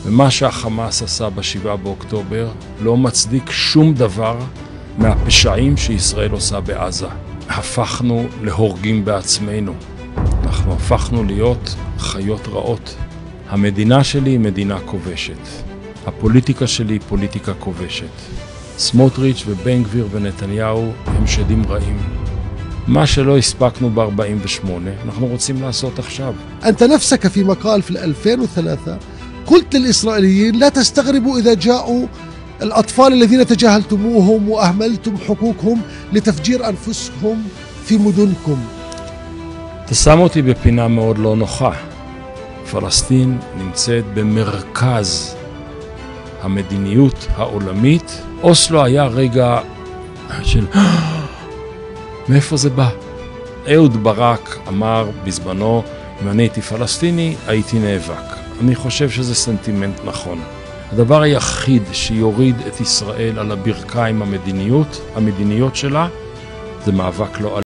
ומה שהחמאס עשה ב7 באוקטובר לא מצדיק שום דבר מהפשעים שישראל עושה בעזה. הפכנו להורגים בעצמנו. אנחנו הפכנו להיות חיות רעות. המדינה שלי היא מדינה כובשת. הפוליטיקה שלי היא פוליטיקה כובשת. סמוטריץ' ובן גביר ונתניהו הם שדים רעים. מה שלא הספקנו ב-48, אנחנו רוצים לעשות עכשיו. أنت نفسك في مقال في 2003 قلت للإسرائيليين لا تستغربوا إذا جاءوا الأطفال الذين تجاهلتموهم وأهملتم حقوقهم لتفجير أنفسهم في مدنكم. אתה שם אותי בפינה מאוד לא נוחה. פלסטין נמצאת במרכז המדיניות העולמית. אוסלו היה רגע של מאיפה זה בא? אהוד ברק אמר בזמנו, אם אני הייתי פלסטיני, הייתי נאבק. אני חושב שזה סנטימנט נכון. הדבר היחיד שיוריד את ישראל על הברכיים המדיניות שלה, זה מאבק לא